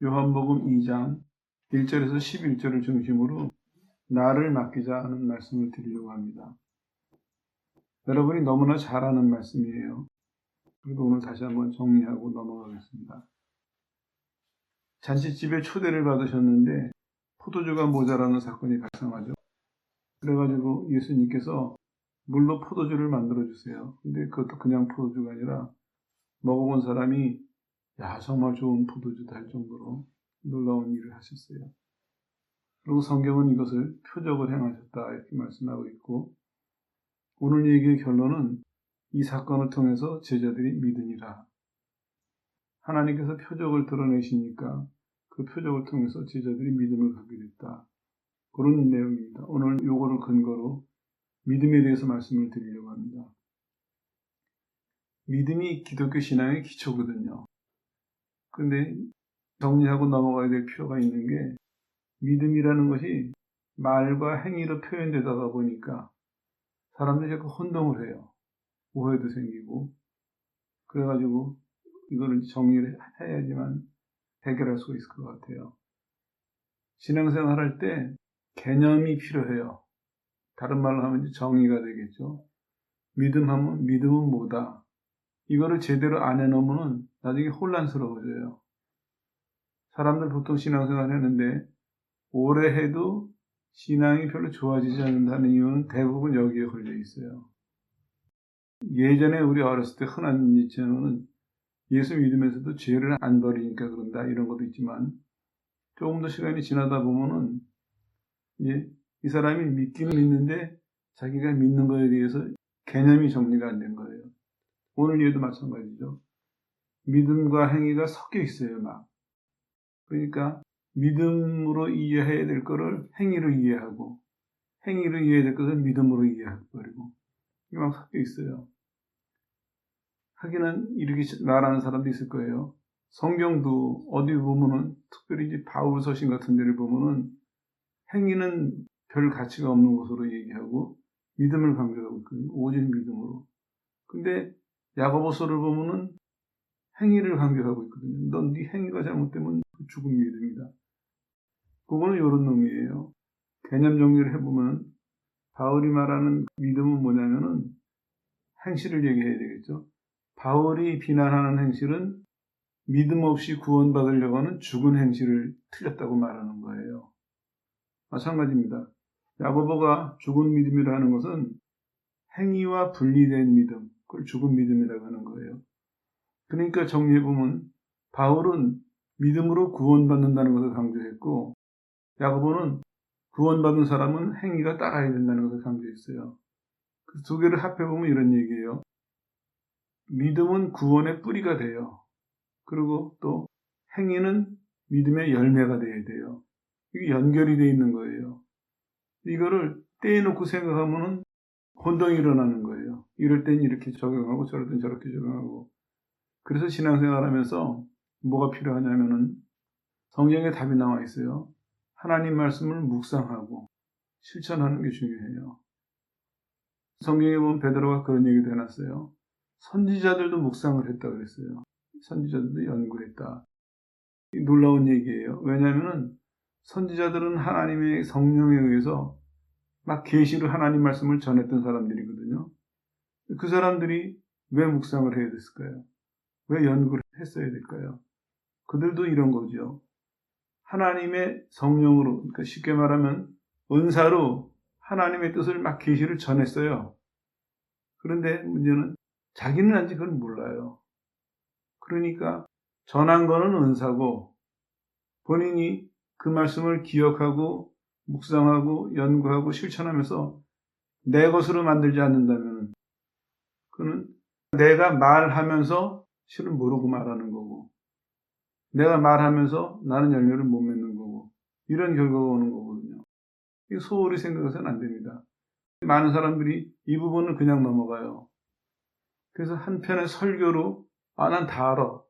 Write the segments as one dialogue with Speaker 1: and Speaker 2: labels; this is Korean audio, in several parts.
Speaker 1: 요한복음 2장 1절에서 11절을 중심으로 나를 맡기자 하는 말씀을 드리려고 합니다. 여러분이 너무나 잘 아는 말씀이에요. 그래도 오늘 다시 한번 정리하고 넘어가겠습니다. 잔치집에 초대를 받으셨는데 포도주가 모자라는 사건이 발생하죠. 그래가지고 예수님께서 물로 포도주를 만들어주세요. 근데 그것도 그냥 포도주가 아니라 먹어본 사람이 야 정말 좋은 포도주다 할 정도로 놀라운 일을 하셨어요. 그리고 성경은 이것을 표적을 행하셨다 이렇게 말씀하고 있고, 오늘 얘기의 결론은 이 사건을 통해서 제자들이 믿으니라. 하나님께서 표적을 드러내시니까 그 표적을 통해서 제자들이 믿음을 갖게 됐다. 그런 내용입니다. 오늘 요거를 근거로 믿음에 대해서 말씀을 드리려고 합니다. 믿음이 기독교 신앙의 기초거든요. 근데 정리하고 넘어가야 될 필요가 있는 게, 믿음이라는 것이 말과 행위로 표현되다가 보니까 사람들이 자꾸 혼동을 해요. 오해도 생기고. 그래가지고 이거를 정리를 해야지만 해결할 수가 있을 것 같아요. 신앙생활 할 때 개념이 필요해요. 다른 말로 하면 이제 정의가 되겠죠. 믿음하면 믿음은 뭐다. 이거를 제대로 안 해놓으면 나중에 혼란스러워져요. 사람들 보통 신앙생활 하는데 오래 해도 신앙이 별로 좋아지지 않는다는 이유는 대부분 여기에 걸려 있어요. 예전에 우리 어렸을 때 흔한 이치는 예수 믿으면서도 죄를 안 버리니까 그런다 이런 것도 있지만, 조금 더 시간이 지나다 보면은 이 사람이 믿기는 믿는데 자기가 믿는 거에 대해서 개념이 정리가 안 된 거예요. 오늘 예도 마찬가지죠. 믿음과 행위가 섞여 있어요, 막. 그러니까 믿음으로 이해해야 될 거를 행위로 이해하고, 행위로 이해해야 될 것을 믿음으로 이해해버리고, 이게 막 섞여 있어요. 하기는 이렇게 말하는 사람도 있을 거예요. 성경도 어디 보면은, 특별히 이제 바울 서신 같은 데를 보면은 행위는 별 가치가 없는 것으로 얘기하고 믿음을 강조하고 있거든요. 오직 믿음으로. 근데 야고보서를 보면은 행위를 강조하고 있거든요. 넌 네 행위가 잘못되면 죽은 믿음이다. 그거는 이런 놈이에요. 개념 정리를 해보면 바울이 말하는 믿음은 뭐냐면은 행실을 얘기해야 되겠죠. 바울이 비난하는 행실은 믿음 없이 구원받으려고 하는 죽은 행실을 틀렸다고 말하는 거예요. 마찬가지입니다. 야고보가 죽은 믿음이라 하는 것은 행위와 분리된 믿음, 그걸 죽은 믿음이라고 하는 거예요. 그러니까 정리해보면 바울은 믿음으로 구원받는다는 것을 강조했고, 야고보는 구원받은 사람은 행위가 따라야 된다는 것을 강조했어요. 그 두 개를 합해보면 이런 얘기예요. 믿음은 구원의 뿌리가 돼요. 그리고 또 행위는 믿음의 열매가 돼야 돼요. 이게 연결이 되어 있는 거예요. 이거를 떼놓고 생각하면 혼동이 일어나는 거예요. 이럴 땐 이렇게 적용하고 저럴 땐 저렇게 적용하고. 그래서 신앙생활 하면서 뭐가 필요하냐면은 성경에 답이 나와 있어요. 하나님 말씀을 묵상하고 실천하는 게 중요해요. 성경에 보면 베드로가 그런 얘기도 해놨어요. 선지자들도 묵상을 했다 그랬어요. 선지자들도 연구했다. 놀라운 얘기예요. 왜냐하면은 선지자들은 하나님의 성령에 의해서 막 계시로 하나님 말씀을 전했던 사람들이거든요. 그 사람들이 왜 묵상을 해야 됐을까요? 왜 연구를 했어야 될까요? 그들도 이런 거죠. 하나님의 성령으로, 그러니까 쉽게 말하면 은사로 하나님의 뜻을 막 계시를 전했어요. 그런데 문제는 자기는 아직 그걸 몰라요. 그러니까 전한 거는 은사고 본인이 그 말씀을 기억하고 묵상하고 연구하고 실천하면서 내 것으로 만들지 않는다면 그는 내가 말하면서 실은 모르고 말하는 거고, 내가 말하면서 나는 열매를 못 맺는 거고, 이런 결과가 오는 거거든요. 이거 소홀히 생각해서는 안 됩니다. 많은 사람들이 이 부분을 그냥 넘어가요. 그래서 한편의 설교로 난 다 알아.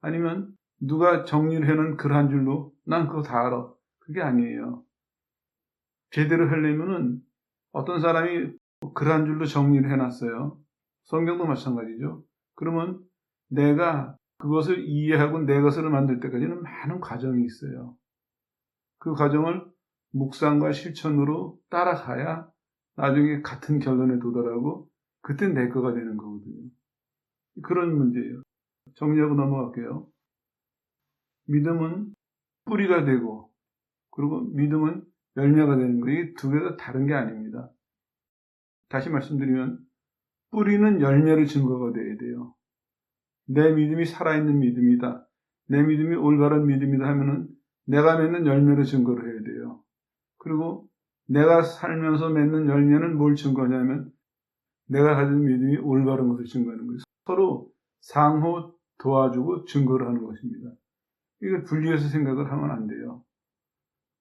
Speaker 1: 아니면 누가 정리를 해놓은 글 한 줄로 난 그거 다 알아. 그게 아니에요. 제대로 하려면은 어떤 사람이 글 한 줄로 정리를 해놨어요. 성경도 마찬가지죠. 그러면 내가 그것을 이해하고 내 것으로 만들 때까지는 많은 과정이 있어요. 그 과정을 묵상과 실천으로 따라가야 나중에 같은 결론에 도달하고 그때 내 거가 되는 거거든요. 그런 문제예요. 정리하고 넘어갈게요. 믿음은 뿌리가 되고 그리고 믿음은 열매가 되는 거예요. 이 두 개가 다른 게 아닙니다. 다시 말씀드리면 뿌리는 열매를 증거가 돼야 돼요. 내 믿음이 살아있는 믿음이다. 내 믿음이 올바른 믿음이다 하면은 내가 맺는 열매를 증거를 해야 돼요. 그리고 내가 살면서 맺는 열매는 뭘 증거하냐면 내가 가진 믿음이 올바른 것을 증거하는 거예요. 서로 상호 도와주고 증거를 하는 것입니다. 이걸 분리해서 생각을 하면 안 돼요.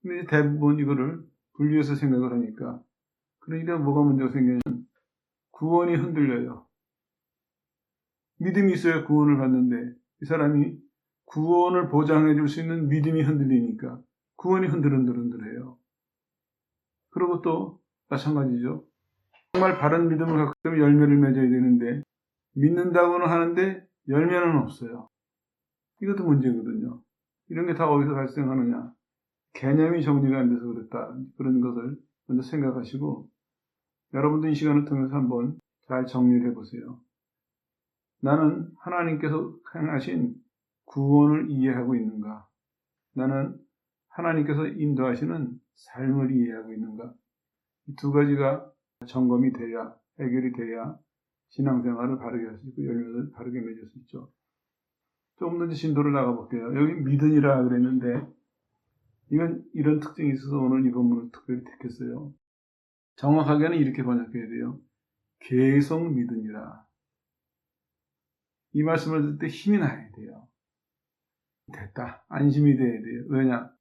Speaker 1: 근데 대부분 이거를 분리해서 생각을 하니까 그러니까 뭐가 문제가 생기냐면 구원이 흔들려요. 믿음이 있어야 구원을 받는데 이 사람이 구원을 보장해 줄 수 있는 믿음이 흔들리니까 구원이 흔들흔들해요. 그리고 또 마찬가지죠. 정말 바른 믿음을 갖고 있으면 열매를 맺어야 되는데 믿는다고는 하는데 열매는 없어요. 이것도 문제거든요. 이런 게 다 어디서 발생하느냐. 개념이 정리가 안 돼서 그렇다. 그런 것을 먼저 생각하시고 여러분도 이 시간을 통해서 한번 잘 정리를 해보세요. 나는 하나님께서 행하신 구원을 이해하고 있는가? 나는 하나님께서 인도하시는 삶을 이해하고 있는가? 이 두 가지가 점검이 돼야, 해결이 돼야 신앙생활을 바르게 할 수 있고 열매를 바르게 맺을 수 있죠. 조금 더 진도를 나가볼게요. 여기 믿으니라 그랬는데 이건 이런 특징이 있어서 오늘 이 본문을 특별히 택했어요. 정확하게는 이렇게 번역해야 돼요. 계속 믿으니라. 이 말씀을 들을 때 힘이 나야 돼요. 됐다. 안심이 돼야 돼요. 왜냐?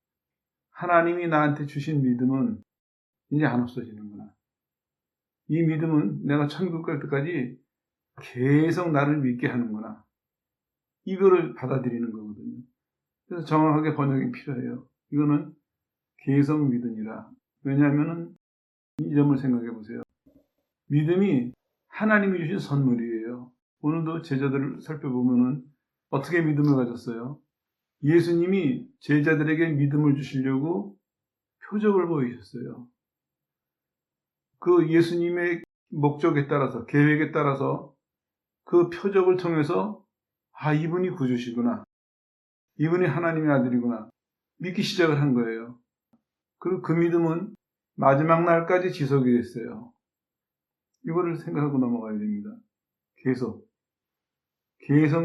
Speaker 1: 하나님이 나한테 주신 믿음은 이제 안 없어지는구나. 이 믿음은 내가 천국 갈 때까지 계속 나를 믿게 하는구나. 이거를 받아들이는 거거든요. 그래서 정확하게 번역이 필요해요. 이거는 계속 믿으니라. 왜냐하면 이 점을 생각해 보세요. 믿음이 하나님이 주신 선물이에요. 오늘도 제자들을 살펴보면은 어떻게 믿음을 가졌어요? 예수님이 제자들에게 믿음을 주시려고 표적을 보이셨어요. 그 예수님의 목적에 따라서, 계획에 따라서 그 표적을 통해서 이분이 구주시구나. 이분이 하나님의 아들이구나. 믿기 시작을 한 거예요. 그리고 그 믿음은 마지막 날까지 지속이 됐어요. 이거를 생각하고 넘어가야 됩니다. 계속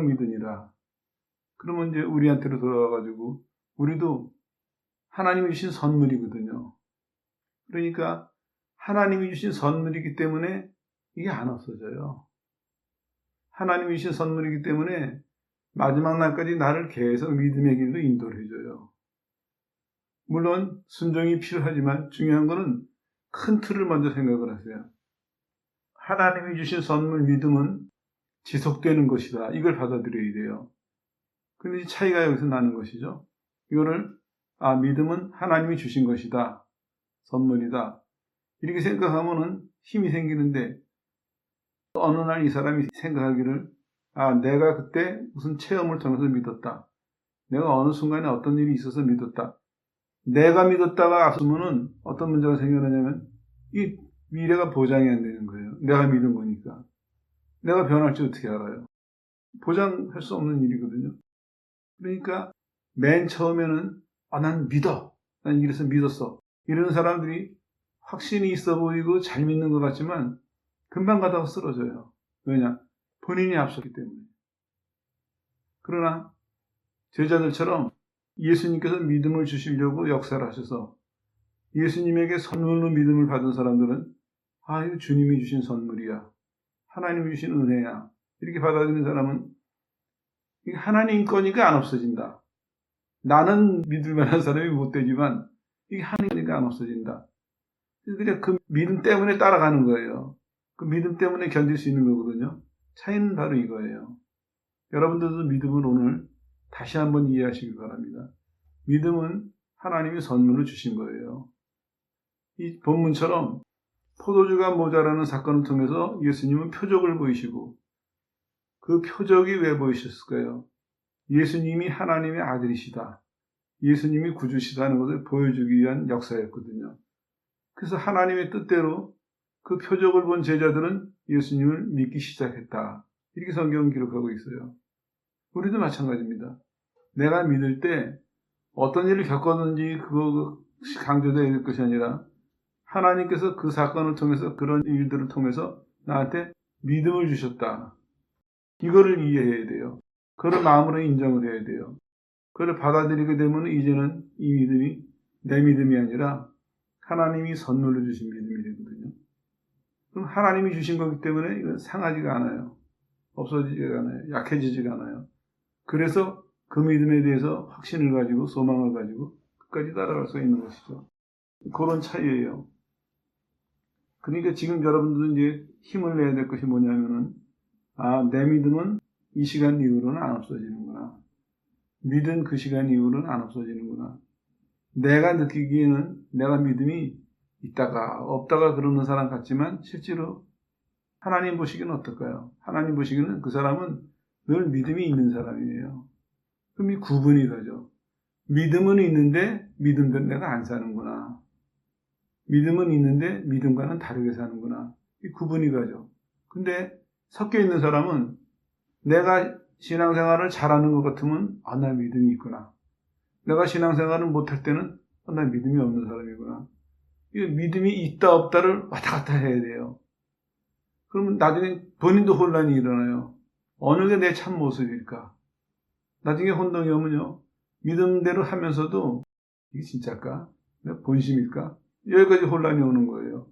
Speaker 1: 믿으니라. 그러면 이제 우리한테로 돌아와가지고 우리도 하나님이 주신 선물이거든요. 그러니까 하나님이 주신 선물이기 때문에 이게 안 없어져요. 하나님이 주신 선물이기 때문에 마지막 날까지 나를 계속 믿음의 길로 인도를 해줘요. 물론 순종이 필요하지만 중요한 거는 큰 틀을 먼저 생각을 하세요. 하나님이 주신 선물 믿음은 지속되는 것이다. 이걸 받아들여야 돼요. 근데 이 차이가 여기서 나는 것이죠. 이거를 믿음은 하나님이 주신 것이다. 선물이다. 이렇게 생각하면은 힘이 생기는데 어느 날 이 사람이 생각하기를 내가 그때 무슨 체험을 통해서 믿었다. 내가 어느 순간에 어떤 일이 있어서 믿었다. 내가 믿었다가 앞서면은 어떤 문제가 생겨나냐면 이 미래가 보장이 안 되는 거예요. 내가 믿은 거니까. 내가 변할지 어떻게 알아요? 보장할 수 없는 일이거든요. 그러니까 맨 처음에는 난 믿어. 난 이래서 믿었어. 이런 사람들이 확신이 있어 보이고 잘 믿는 것 같지만 금방 가다가 쓰러져요. 왜냐? 본인이 앞섰기 때문에. 그러나 제자들처럼 예수님께서 믿음을 주시려고 역사를 하셔서 예수님에게 선물로 믿음을 받은 사람들은 이거 주님이 주신 선물이야. 하나님이 주신 은혜야. 이렇게 받아들이는 사람은 이게 하나님 거니까 안 없어진다. 나는 믿을 만한 사람이 못 되지만 이게 하나님이니까 안 없어진다. 그냥 그 믿음 때문에 따라가는 거예요. 그 믿음 때문에 견딜 수 있는 거거든요. 차이는 바로 이거예요. 여러분들도 믿음을 오늘 다시 한번 이해하시기 바랍니다. 믿음은 하나님이 선물을 주신 거예요. 이 본문처럼 포도주가 모자라는 사건을 통해서 예수님은 표적을 보이시고 그 표적이 왜 보이셨을까요? 예수님이 하나님의 아들이시다. 예수님이 구주시다는 것을 보여주기 위한 역사였거든요. 그래서 하나님의 뜻대로 그 표적을 본 제자들은 예수님을 믿기 시작했다. 이렇게 성경은 기록하고 있어요. 우리도 마찬가지입니다. 내가 믿을 때 어떤 일을 겪었는지 그것이 강조되어야 될 것이 아니라 하나님께서 그 사건을 통해서 그런 일들을 통해서 나한테 믿음을 주셨다. 이거를 이해해야 돼요. 그걸 마음으로 인정을 해야 돼요. 그걸 받아들이게 되면 이제는 이 믿음이 내 믿음이 아니라 하나님이 선물로 주신 믿음이 되거든요. 그럼 하나님이 주신 거기 때문에 이건 상하지가 않아요. 없어지지가 않아요. 약해지지가 않아요. 그래서 그 믿음에 대해서 확신을 가지고 소망을 가지고 끝까지 따라갈 수 있는 것이죠. 그런 차이예요. 그러니까 지금 여러분들은 이제 힘을 내야 될 것이 뭐냐면은, 내 믿음은 이 시간 이후로는 안 없어지는구나. 믿은 그 시간 이후로는 안 없어지는구나. 내가 느끼기에는 내가 믿음이 있다가 없다가 그러는 사람 같지만 실제로 하나님 보시기는 어떨까요? 하나님 보시기는 그 사람은 늘 믿음이 있는 사람이에요. 그럼 이 구분이 가죠. 믿음은 있는데 믿음대로 내가 안 사는구나. 믿음은 있는데 믿음과는 다르게 사는구나. 이 구분이 가죠. 근데 섞여 있는 사람은 내가 신앙생활을 잘하는 것 같으면 나 믿음이 있구나. 내가 신앙생활을 못할 때는 나 믿음이 없는 사람이구나. 이 믿음이 있다 없다를 왔다 갔다 해야 돼요. 그러면 나중에 본인도 혼란이 일어나요. 어느 게 내 참 모습일까? 나중에 혼동이 오면요. 믿음대로 하면서도 이게 진짜일까? 내 본심일까? 여기까지 혼란이 오는 거예요.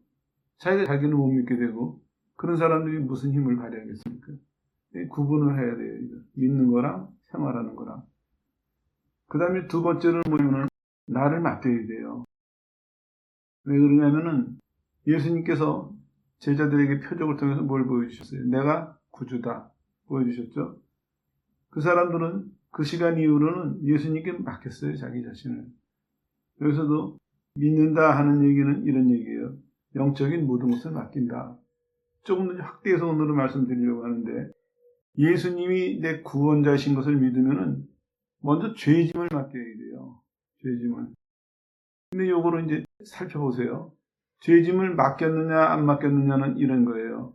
Speaker 1: 자기는 못 믿게 되고 그런 사람들이 무슨 힘을 발휘하겠습니까? 구분을 해야 돼요. 이거. 믿는 거랑 생활하는 거랑. 그 다음에 두 번째는 뭐냐면 나를 맡겨야 돼요. 왜 그러냐면은 예수님께서 제자들에게 표적을 통해서 뭘 보여주셨어요? 내가 구주다 보여주셨죠? 그 사람들은 그 시간 이후로는 예수님께 맡겼어요. 자기 자신을. 여기서도 믿는다 하는 얘기는 이런 얘기예요. 영적인 모든 것을 맡긴다. 조금 더 확대해서 오늘은 말씀드리려고 하는데 예수님이 내 구원자신 것을 믿으면은 먼저 죄짐을 맡겨야 돼요. 죄짐을. 근데 요거를 이제 살펴보세요. 죄짐을 맡겼느냐 안 맡겼느냐는 이런 거예요.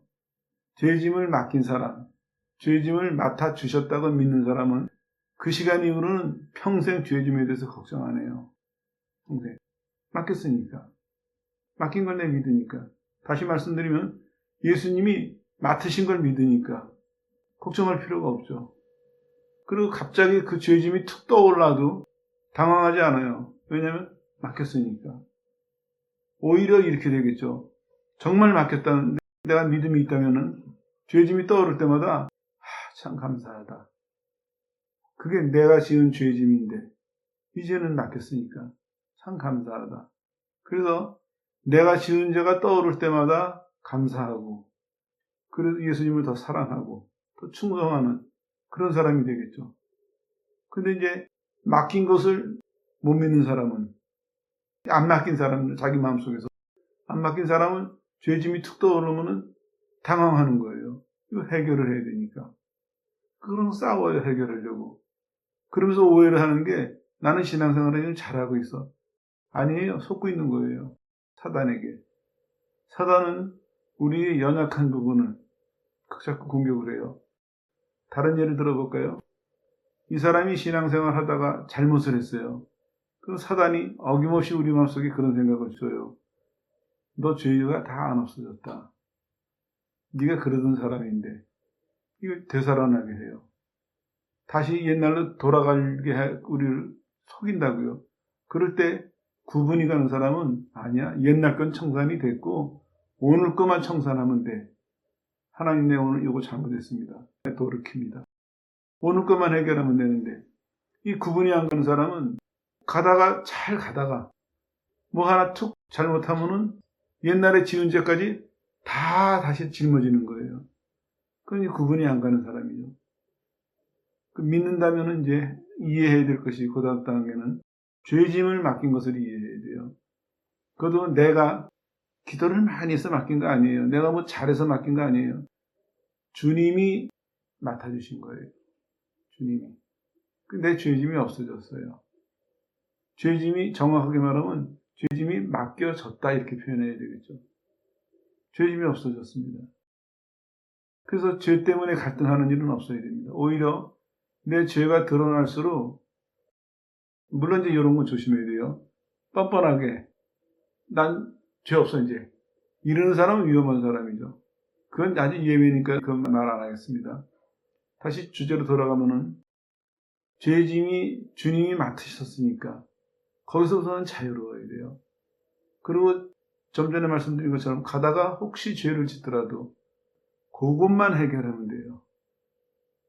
Speaker 1: 죄짐을 맡긴 사람, 죄짐을 맡아주셨다고 믿는 사람은 그 시간 이후로는 평생 죄짐에 대해서 걱정 안 해요. 평생. 맡겼으니까. 맡긴 걸 내 믿으니까. 다시 말씀드리면 예수님이 맡으신 걸 믿으니까 걱정할 필요가 없죠. 그리고 갑자기 그 죄짐이 툭 떠올라도 당황하지 않아요. 왜냐하면 맡겼으니까. 오히려 이렇게 되겠죠. 정말 맡겼다는 내가 믿음이 있다면은 죄짐이 떠오를 때마다 참 감사하다. 그게 내가 지은 죄짐인데 이제는 맡겼으니까 참 감사하다. 그래서 내가 지은 죄가 떠오를 때마다 감사하고 그래서 예수님을 더 사랑하고 더 충성하는 그런 사람이 되겠죠. 근데 이제 맡긴 것을 못 믿는 사람은 안 맡긴 사람은 자기 마음속에서 안 맡긴 사람은 죄짐이 툭 떠오르면 당황하는 거예요. 이거 해결을 해야 되니까. 그럼 싸워요. 해결하려고. 그러면서 오해를 하는 게 나는 신앙생활을 좀 잘하고 있어. 아니에요. 속고 있는 거예요. 사단에게. 사단은 우리의 연약한 부분을 자꾸 공격을 해요. 다른 예를 들어볼까요? 이 사람이 신앙생활 하다가 잘못을 했어요. 그럼 사단이 어김없이 우리 마음속에 그런 생각을 줘요. 너 죄가 다 안 없어졌다. 네가 그러던 사람인데 이걸 되살아나게 해요. 다시 옛날로 돌아가게 우리를 속인다고요. 그럴 때 구분이 가는 사람은 아니야. 옛날 건 청산이 됐고 오늘 것만 청산하면 돼. 하나님 내 오늘 이거 잘못했습니다. 돌이킵니다. 오늘 것만 해결하면 되는데 이 구분이 안 가는 사람은 가다가 잘 가다가 뭐 하나 툭 잘못하면은 옛날에 지은 죄까지 다 다시 짊어지는 거예요. 그러니 구분이 안 가는 사람이죠. 믿는다면 이제 이해해야 될 것이 그 다음 단계는 죄짐을 맡긴 것을 이해해야 돼요. 그것도 내가 기도를 많이 해서 맡긴 거 아니에요. 내가 뭐 잘해서 맡긴 거 아니에요. 주님이 맡아주신 거예요. 주님이. 내 죄짐이 없어졌어요. 죄짐이 정확하게 말하면 죄짐이 맡겨졌다 이렇게 표현해야 되겠죠. 죄짐이 없어졌습니다. 그래서 죄 때문에 갈등하는 일은 없어야 됩니다. 오히려 내 죄가 드러날수록 물론 이제 이런 거 조심해야 돼요. 뻔뻔하게 난 죄 없어 이제 이러는 사람은 위험한 사람이죠. 그건 아주 예외니까 그 말 안 하겠습니다. 다시 주제로 돌아가면은 죄짐이 주님이 맡으셨으니까 거기서부터는 자유로워야 돼요. 그리고 좀 전에 말씀드린 것처럼 가다가 혹시 죄를 짓더라도 그것만 해결하면 돼요.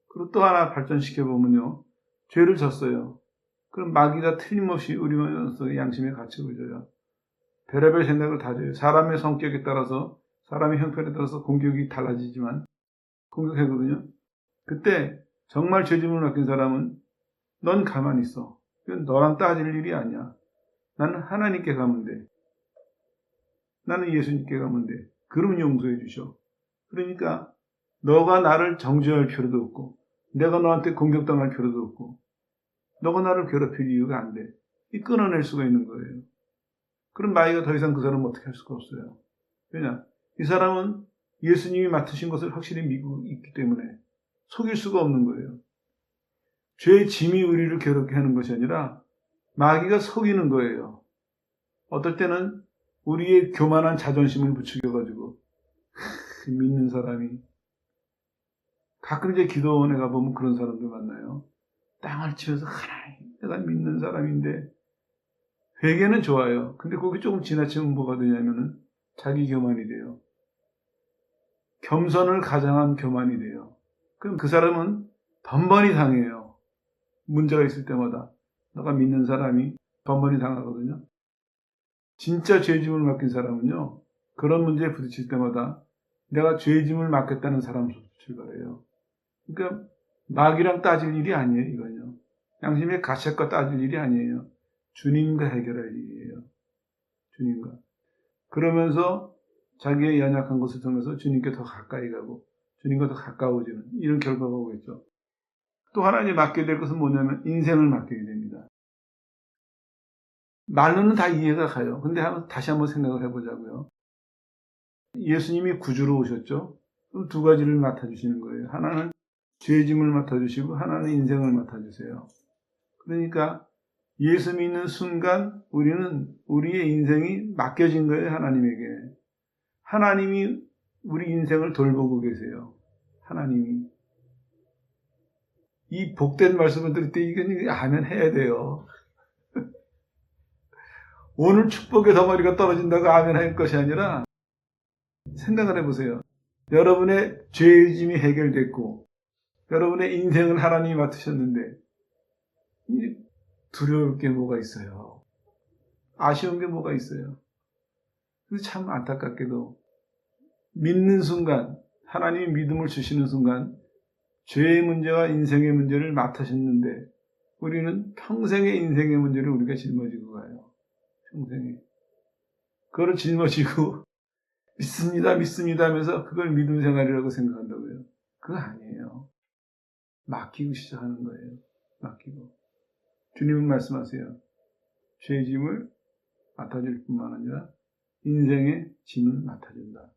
Speaker 1: 그리고 또 하나 발전시켜보면요. 죄를 졌어요. 그럼 마귀가 틀림없이 우리 마음속에 양심의 가책을 줘요. 별의별 생각을 다 줘요. 사람의 성격에 따라서 사람의 형편에 따라서 공격이 달라지지만 공격하거든요. 그때 정말 죄짐을 맡긴 사람은 넌 가만히 있어. 이건 너랑 따질 일이 아니야. 나는 하나님께 가면 돼. 나는 예수님께 가면 돼. 그러면 용서해 주셔. 그러니까 너가 나를 정죄할 필요도 없고 내가 너한테 공격당할 필요도 없고 너가 나를 괴롭힐 이유가 안 돼. 이 끊어낼 수가 있는 거예요. 그럼 마귀가 더 이상 그 사람은 어떻게 할 수가 없어요. 왜냐? 이 사람은 예수님이 맡으신 것을 확실히 믿고 있기 때문에 속일 수가 없는 거예요. 죄의 짐이 우리를 괴롭게 하는 것이 아니라 마귀가 속이는 거예요. 어떨 때는 우리의 교만한 자존심을 부추겨가지고 믿는 사람이 가끔 이제 기도원에 가보면 그런 사람들 만나요. 땅을 치면서 하나님 내가 믿는 사람인데 회개는 좋아요. 근데 거기 조금 지나치면 뭐가 되냐면은 자기 교만이 돼요. 겸손을 가장한 교만이 돼요. 그럼 그 사람은 번번이 당해요. 문제가 있을 때마다 너가 믿는 사람이 번번이 당하거든요. 진짜 죄짐을 맡긴 사람은요. 그런 문제에 부딪힐 때마다 내가 죄짐을 맡겠다는 사람으로부터 출발해요. 그러니까 마귀랑 따질 일이 아니에요. 이건요. 양심의 가책과 따질 일이 아니에요. 주님과 해결할 일이에요. 주님과. 그러면서 자기의 연약한 것을 통해서 주님께 더 가까이 가고 주님과 더 가까워지는 이런 결과가 오겠죠. 또 하나님 맡게 될 것은 뭐냐면 인생을 맡게 됩니다. 말로는 다 이해가 가요. 근데 다시 한번 생각을 해보자고요. 예수님이 구주로 오셨죠. 그럼 두 가지를 맡아주시는 거예요. 하나는 죄짐을 맡아주시고 하나는 인생을 맡아주세요. 그러니까 예수 믿는 순간 우리는 우리의 인생이 맡겨진 거예요. 하나님에게. 하나님이 우리 인생을 돌보고 계세요. 하나님이. 이 복된 말씀을 들을 때 이건 아멘 해야 돼요. 오늘 축복의 덩어리가 떨어진다고 아멘 할 것이 아니라 생각을 해보세요. 여러분의 죄짐이 해결됐고 여러분의 인생을 하나님이 맡으셨는데 두려울 게 뭐가 있어요. 아쉬운 게 뭐가 있어요. 그래서 참 안타깝게도 믿는 순간 하나님이 믿음을 주시는 순간 죄의 문제와 인생의 문제를 맡으셨는데 우리는 평생의 인생의 문제를 우리가 짊어지고 가요. 평생에. 그걸 짊어지고 믿습니다, 믿습니다 하면서 그걸 믿음 생활이라고 생각한다고요. 그거 아니에요. 맡기고 시작하는 거예요. 맡기고. 주님은 말씀하세요. 죄의 짐을 맡아줄 뿐만 아니라 인생의 짐을 맡아준다.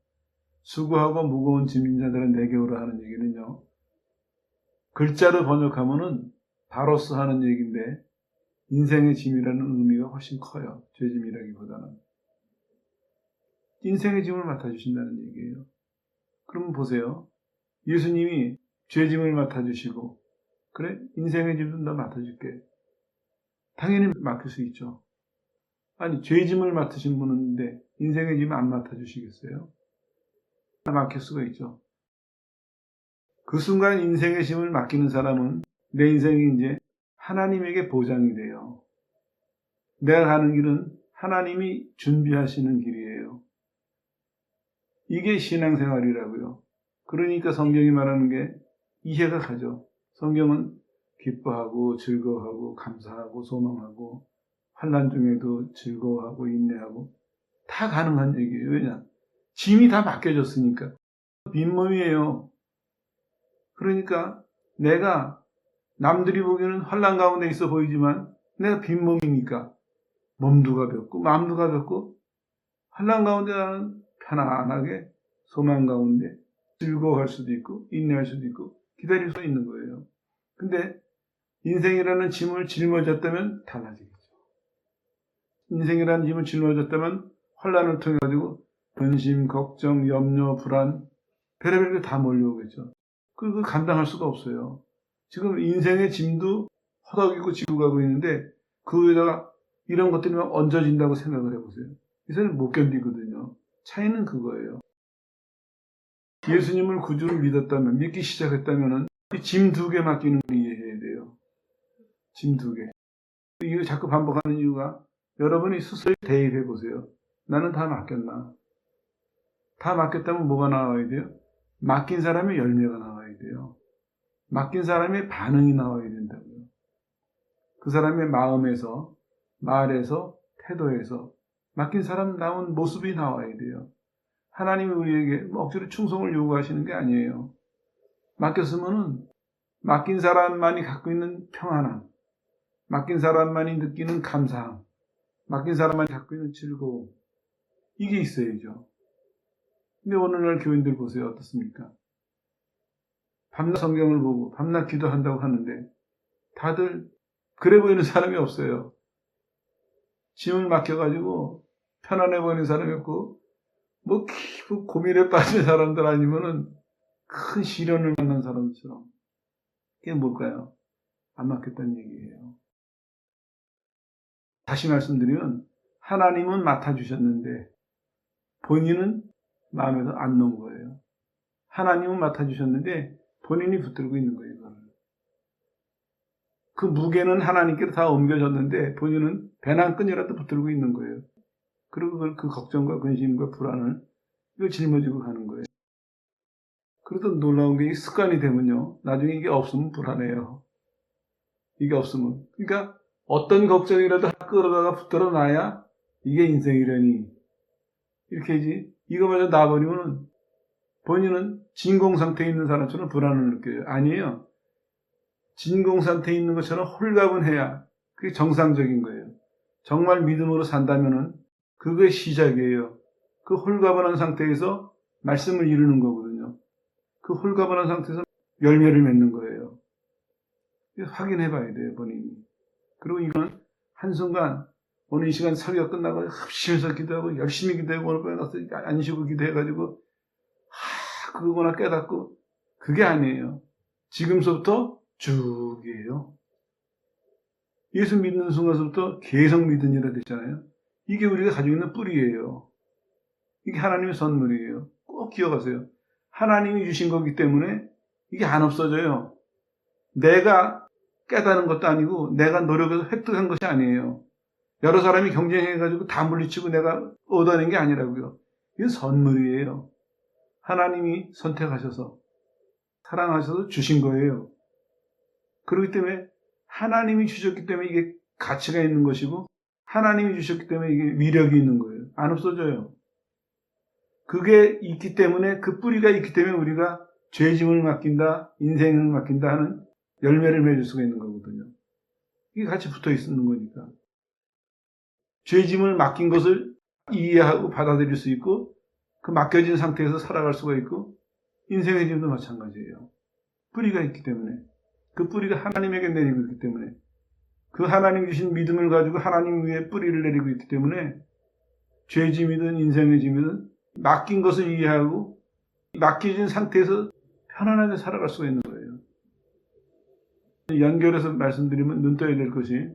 Speaker 1: 수고하고 무거운 짐진 자들은 내게 오라 하는 얘기는요. 글자로 번역하면은 바로스 하는 얘기인데 인생의 짐이라는 의미가 훨씬 커요. 죄짐이라기보다는. 인생의 짐을 맡아주신다는 얘기예요. 그러면 보세요. 예수님이 죄짐을 맡아주시고 그래? 인생의 짐도 나 맡아줄게. 당연히 맡길 수 있죠. 아니 죄짐을 맡으신 분인데 인생의 짐을 안 맡아주시겠어요? 맡길 수가 있죠. 그 순간 인생의 짐을 맡기는 사람은 내 인생이 이제 하나님에게 보장이 돼요. 내가 가는 길은 하나님이 준비하시는 길이에요. 이게 신앙생활이라고요. 그러니까 성경이 말하는 게 이해가 가죠. 성경은 기뻐하고 즐거워하고 감사하고 소망하고 환난 중에도 즐거워하고 인내하고 다 가능한 얘기예요. 왜냐? 짐이 다 맡겨졌으니까. 빈몸이에요. 그러니까 내가 남들이 보기에는 환난 가운데 있어 보이지만 내가 빈몸이니까 몸도 가볍고 마음도 가볍고 환난 가운데 나는 편안하게 소망 가운데 즐거워할 수도 있고 인내할 수도 있고 기다릴 수 있는 거예요. 근데 인생이라는 짐을 짊어졌다면 달라지겠죠. 인생이라는 짐을 짊어졌다면 환난을 통해 가지고 근심, 걱정, 염려, 불안 별의별 게 다 몰려오겠죠. 그걸 감당할 수가 없어요. 지금 인생의 짐도 허덕이고 지고 가고 있는데 그 위에다가 이런 것들이 막 얹어진다고 생각을 해보세요. 이 사람은 못 견디거든요. 차이는 그거예요. 예수님을 구주로 믿었다면, 믿기 시작했다면 이 짐 2개 맡기는 걸 이해해야 돼요. 짐 2개. 이거 자꾸 반복하는 이유가 여러분이 스스로 대입해 보세요. 나는 다 맡겼나? 다 맡겼다면 뭐가 나와야 돼요? 맡긴 사람의 열매가 나와야 돼요. 맡긴 사람의 반응이 나와야 된다고요. 그 사람의 마음에서, 말에서, 태도에서 맡긴 사람 나온 모습이 나와야 돼요. 하나님이 우리에게 억지로 충성을 요구하시는 게 아니에요. 맡겼으면은 맡긴 사람만이 갖고 있는 평안함, 맡긴 사람만이 느끼는 감사함, 맡긴 사람만이 갖고 있는 즐거움, 이게 있어야죠. 근데 오늘날 교인들 보세요. 어떻습니까? 밤낮 성경을 보고 밤낮 기도한다고 하는데 다들 그래 보이는 사람이 없어요. 짐을 맡겨가지고 편안해 보이는 사람이 없고 뭐 고민에 빠진 사람들 아니면은 큰 시련을 만난 사람처럼. 그게 뭘까요? 안 맡겼다는 얘기예요. 다시 말씀드리면 하나님은 맡아주셨는데 본인은 마음에서 안 놓은 거예요. 하나님은 맡아주셨는데 본인이 붙들고 있는 거예요. 이거를. 그 무게는 하나님께로 다 옮겨졌는데 본인은 배낭끈이라도 붙들고 있는 거예요. 그리고 그 걱정과 근심과 불안을 이걸 짊어지고 가는 거예요. 그래도 놀라운 게 습관이 되면요. 나중에 이게 없으면 불안해요. 이게 없으면. 그러니까 어떤 걱정이라도 끌어다가 붙들어 놔야 이게 인생이라니. 이렇게 하지. 이거마저 놔버리면 본인은 진공 상태에 있는 사람처럼 불안을 느껴요. 아니에요. 진공 상태에 있는 것처럼 홀가분해야 그게 정상적인 거예요. 정말 믿음으로 산다면은 그게 시작이에요. 그 홀가분한 상태에서 말씀을 이루는 거거든요. 그 홀가분한 상태에서 열매를 맺는 거예요. 확인해 봐야 돼요, 본인이. 그리고 이건 한순간 오늘 이 시간 설교가 끝나고 흡시면서 기도하고 열심히 기도하고 오늘 밤에 가서 안 쉬고 기도해가지고 그거구나 깨닫고 그게 아니에요. 지금서부터 쭉이에요. 예수 믿는 순간서부터 계속 믿으니라 됐잖아요. 이게 우리가 가지고 있는 뿌리예요. 이게 하나님의 선물이에요. 꼭 기억하세요. 하나님이 주신 거기 때문에 이게 안 없어져요. 내가 깨닫는 것도 아니고 내가 노력해서 획득한 것이 아니에요. 여러 사람이 경쟁해가지고 다 물리치고 내가 얻어낸 게 아니라고요. 이건 선물이에요. 하나님이 선택하셔서 사랑하셔서 주신 거예요. 그렇기 때문에 하나님이 주셨기 때문에 이게 가치가 있는 것이고 하나님이 주셨기 때문에 이게 위력이 있는 거예요. 안 없어져요. 그게 있기 때문에 그 뿌리가 있기 때문에 우리가 죄짐을 맡긴다, 인생을 맡긴다 하는 열매를 맺을 수가 있는 거거든요. 이게 같이 붙어 있는 거니까. 죄짐을 맡긴 것을 이해하고 받아들일 수 있고 그 맡겨진 상태에서 살아갈 수가 있고 인생의 짐도 마찬가지예요. 뿌리가 있기 때문에 그 뿌리가 하나님에게 내리고 있기 때문에 그 하나님 주신 믿음을 가지고 하나님 위에 뿌리를 내리고 있기 때문에 죄짐이든 인생의 짐이든 맡긴 것을 이해하고 맡겨진 상태에서 편안하게 살아갈 수가 있는 거예요. 연결해서 말씀드리면 눈 떠야 될 것이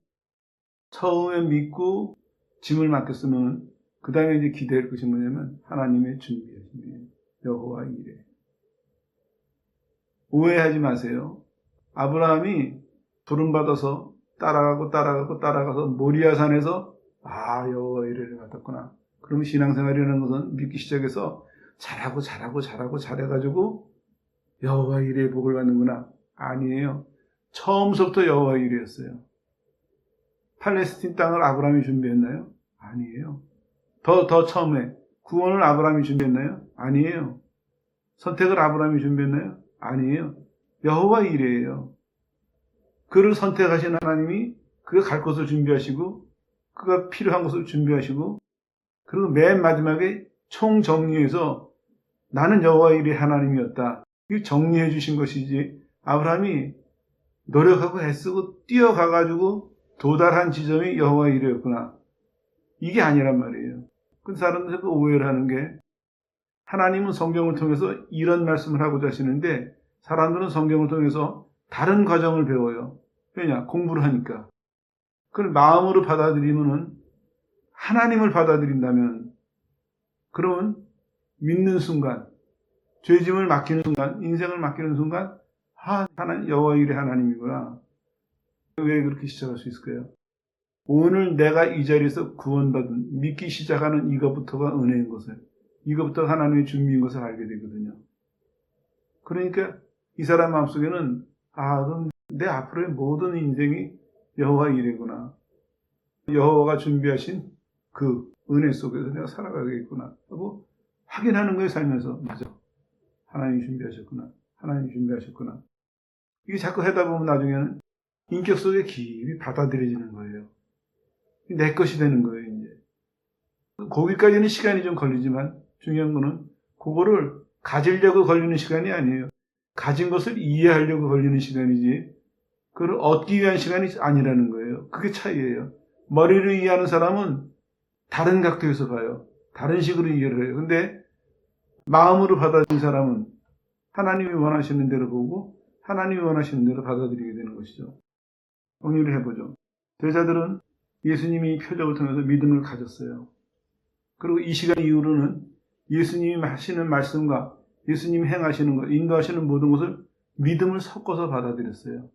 Speaker 1: 처음에 믿고 짐을 맡겼으면 그 다음에 이제 기대할 것이 뭐냐면 하나님의 준비하심이에요. 여호와 이레. 오해하지 마세요. 아브라함이 부름받아서 따라가서 모리아산에서 여호와 이레를 맡았구나. 그럼 신앙생활이라는 것은 믿기 시작해서 잘해가지고 여호와 이레의 복을 받는구나. 아니에요. 처음부터 여호와 이레였어요. 팔레스틴 땅을 아브라함이 준비했나요? 아니에요. 더 처음에 구원을 아브라함이 준비했나요? 아니에요. 선택을 아브라함이 준비했나요? 아니에요. 여호와 이레예요. 그를 선택하신 하나님이 그가 갈 곳을 준비하시고 그가 필요한 것을 준비하시고 그리고 맨 마지막에 총정리해서 나는 여호와 일의 하나님이었다. 이 정리해 주신 것이지 아브라함이 노력하고 애쓰고 뛰어가가지고 도달한 지점이 여호와 일이었구나. 이게 아니란 말이에요. 그 사람들이 오해를 하는 게 하나님은 성경을 통해서 이런 말씀을 하고자 하시는데 사람들은 성경을 통해서 다른 과정을 배워요. 왜냐? 공부를 하니까. 그걸 마음으로 받아들이면은 하나님을 받아들인다면 그러면 믿는 순간 죄짐을 맡기는 순간 인생을 맡기는 순간 하나님 여호와 일의 하나님이구나. 왜 그렇게 시작할 수 있을까요? 오늘 내가 이 자리에서 구원받은 믿기 시작하는 이것부터가 은혜인 것을 이것부터 하나님의 준비인 것을 알게 되거든요. 그러니까 이 사람 마음속에는 그럼 내 앞으로의 모든 인생이 여호와 일이구나. 여호와가 준비하신 그 은혜 속에서 내가 살아가겠구나 하고 확인하는 거예요. 살면서. 맞아. 하나님이 준비하셨구나. 하나님이 준비하셨구나. 이게 자꾸 하다 보면 나중에는 인격 속에 깊이 받아들여지는 거예요. 내 것이 되는 거예요. 이제. 거기까지는 시간이 좀 걸리지만 중요한 거는 그거를 가지려고 걸리는 시간이 아니에요. 가진 것을 이해하려고 걸리는 시간이지 그걸 얻기 위한 시간이 아니라는 거예요. 그게 차이예요. 머리를 이해하는 사람은 다른 각도에서 봐요. 다른 식으로 이해를 해요. 근데 마음으로 받아들인 사람은 하나님이 원하시는 대로 보고 하나님이 원하시는 대로 받아들이게 되는 것이죠. 정리를 해보죠. 제자들은 예수님이 표적을 통해서 믿음을 가졌어요. 그리고 이 시간 이후로는 예수님이 하시는 말씀과 예수님이 행하시는 것, 인도하시는 모든 것을 믿음을 섞어서 받아들였어요.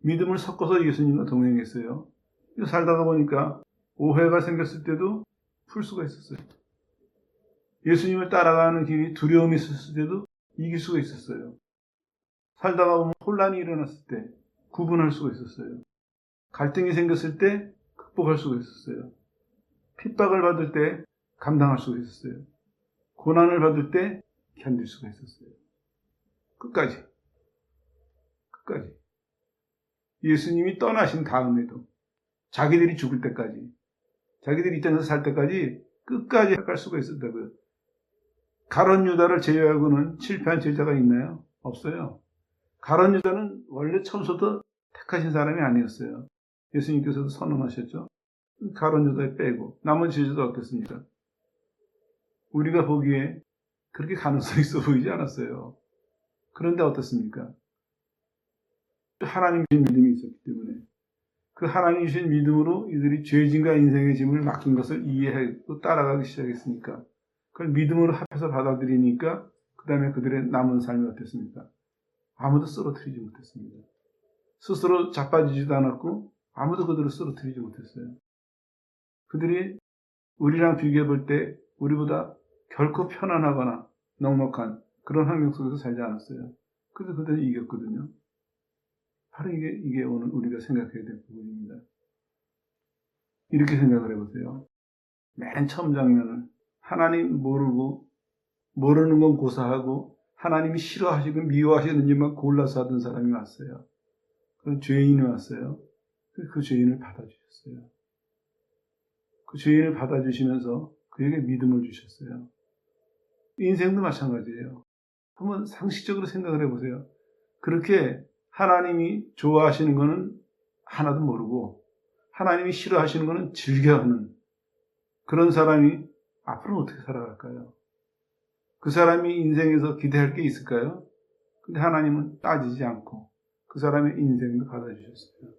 Speaker 1: 믿음을 섞어서 예수님과 동행했어요. 살다가 보니까 오해가 생겼을 때도 풀 수가 있었어요. 예수님을 따라가는 길이 두려움이 있었을 때도 이길 수가 있었어요. 살다가 보면 혼란이 일어났을 때 구분할 수가 있었어요. 갈등이 생겼을 때 극복할 수가 있었어요. 핍박을 받을 때 감당할 수가 있었어요. 고난을 받을 때 견딜 수가 있었어요. 끝까지. 예수님이 떠나신 다음에도 자기들이 죽을 때까지 자기들이 이 땅에서 살 때까지 끝까지 갈 수가 있었다고요. 가룟 유다를 제외하고는 실패한 제자가 있나요? 없어요. 가룟 유다는 원래 처음부터 택하신 사람이 아니었어요. 예수님께서도 선언하셨죠. 가룟 유다 빼고 나머지 제자도 어떻습니까? 우리가 보기에 그렇게 가능성이 있어 보이지 않았어요. 그런데 어떻습니까? 하나님 주신 믿음이 있었기 때문에 그 하나님 주신 믿음으로 이들이 죄짐과 인생의 짐을 맡긴 것을 이해하고 따라가기 시작했으니까 그걸 믿음으로 합해서 받아들이니까 그 다음에 그들의 남은 삶이 어땠습니까? 아무도 쓰러뜨리지 못했습니다. 스스로 자빠지지도 않았고 아무도 그들을 쓰러뜨리지 못했어요. 그들이 우리랑 비교해 볼 때 우리보다 결코 편안하거나 넉넉한 그런 환경 속에서 살지 않았어요. 그래서 그들이 이겼거든요. 바로 이게 오늘 우리가 생각해야 될 부분입니다. 이렇게 생각을 해보세요. 맨 처음 장면을 하나님 모르는 건 고사하고 하나님이 싫어하시고 미워하시는지만 골라서 하던 사람이 왔어요. 그 죄인이 왔어요. 그 죄인을 받아주셨어요. 그 죄인을 받아주시면서 그에게 믿음을 주셨어요. 인생도 마찬가지예요. 한번 상식적으로 생각을 해보세요. 그렇게 하나님이 좋아하시는 거는 하나도 모르고 하나님이 싫어하시는 거는 즐겨하는 그런 사람이 앞으로 어떻게 살아갈까요? 그 사람이 인생에서 기대할 게 있을까요? 근데 하나님은 따지지 않고 그 사람의 인생도 받아주셨어요.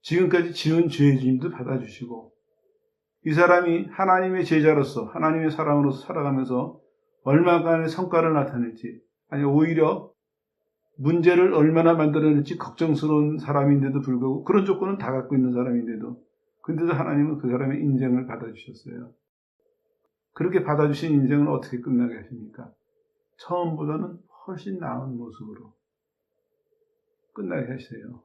Speaker 1: 지금까지 지은 죄의 짐도 받아주시고 이 사람이 하나님의 제자로서 하나님의 사람으로서 살아가면서 얼마간의 성과를 나타낼지 아니 오히려 문제를 얼마나 만들어낼지 걱정스러운 사람인데도 불구하고 그런 조건은 다 갖고 있는 사람인데도 근데도 하나님은 그 사람의 인생을 받아주셨어요. 그렇게 받아주신 인생은 어떻게 끝나게 하십니까? 처음보다는 훨씬 나은 모습으로 끝나게 하세요.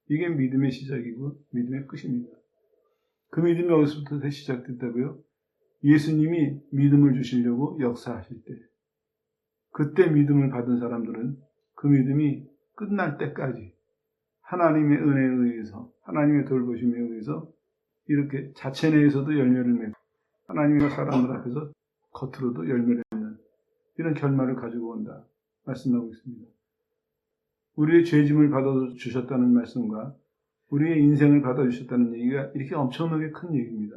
Speaker 1: 이게 믿음의 시작이고 믿음의 끝입니다. 그 믿음이 어디서부터 시작됐다고요? 예수님이 믿음을 주시려고 역사하실 때 그때 믿음을 받은 사람들은 그 믿음이 끝날 때까지 하나님의 은혜에 의해서, 하나님의 돌보심에 의해서 이렇게 자체 내에서도 열매를 맺고 하나님과 사람들 앞에서 겉으로도 열매를 맺는 이런 결말을 가지고 온다 말씀하고 있습니다. 우리의 죄짐을 받아주셨다는 말씀과 우리의 인생을 받아주셨다는 얘기가 이렇게 엄청나게 큰 얘기입니다.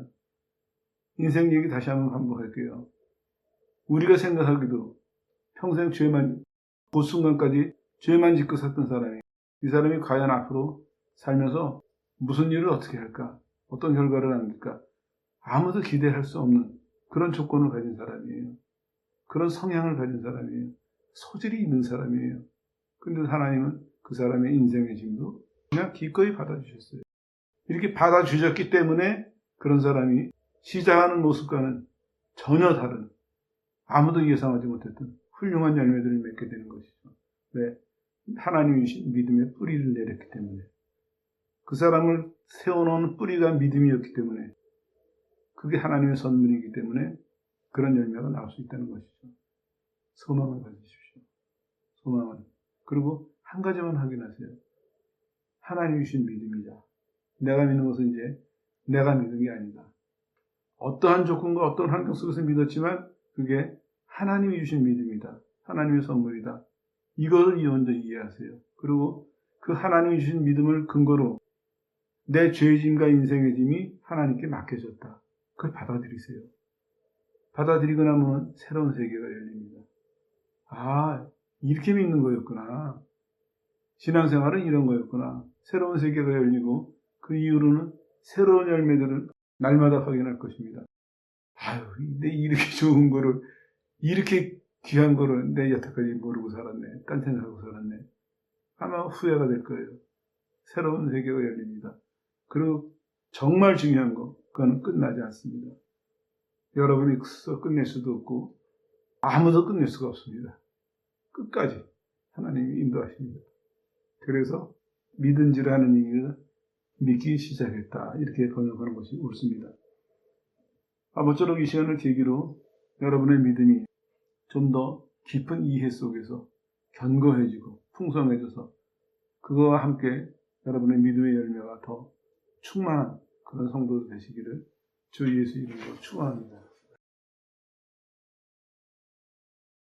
Speaker 1: 인생 얘기 다시 한번 반복할게요. 우리가 생각하기도 평생 그 순간까지 죄만 짓고 살던 사람이, 이 사람이 과연 앞으로 살면서 무슨 일을 어떻게 할까? 어떤 결과를 안길까? 아무도 기대할 수 없는 그런 조건을 가진 사람이에요. 그런 성향을 가진 사람이에요. 소질이 있는 사람이에요. 근데 하나님은 그 사람의 인생의 짐도 그냥 기꺼이 받아주셨어요. 이렇게 받아주셨기 때문에 그런 사람이 시작하는 모습과는 전혀 다른, 아무도 예상하지 못했던 훌륭한 열매들을 맺게 되는 것이죠. 왜? 하나님이 주신 믿음의 뿌리를 내렸기 때문에, 그 사람을 세워놓은 뿌리가 믿음이었기 때문에, 그게 하나님의 선물이기 때문에 그런 열매가 나올 수 있다는 것이죠. 소망을 가지십시오. 소망을. 그리고 한 가지만 확인하세요. 하나님이 주신 믿음이자 내가 믿는 것은 이제 내가 믿은 게 아니다. 어떠한 조건과 어떤 환경 속에서 믿었지만 그게 하나님이 주신 믿음이다. 하나님의 선물이다. 이것을 먼저 이해하세요. 그리고 그 하나님이 주신 믿음을 근거로 내 죄짐과 인생의 짐이 하나님께 맡겨졌다. 그걸 받아들이세요. 받아들이고 나면 새로운 세계가 열립니다. 아, 이렇게 믿는 거였구나. 신앙생활은 이런 거였구나. 새로운 세계가 열리고 그 이후로는 새로운 열매들을 날마다 확인할 것입니다. 아유, 내 이렇게 좋은 거를, 이렇게 귀한 거를 내 여태까지 모르고 살았네. 딴 생각하고 살았네. 아마 후회가 될 거예요. 새로운 세계가 열립니다. 그리고 정말 중요한 거, 그거는 끝나지 않습니다. 여러분이 끝낼 수도 없고 아무도 끝낼 수가 없습니다. 끝까지 하나님이 인도하십니다. 그래서 믿은지라는 얘기를 믿기 시작했다. 이렇게 번역하는 것이 옳습니다. 아무쪼록 이 시간을 계기로 여러분의 믿음이 좀 더 깊은 이해 속에서 견고해지고 풍성해져서 그거와 함께 여러분의 믿음의 열매가 더 충만한 그런 성도 되시기를 주 예수 이름으로 축원합니다.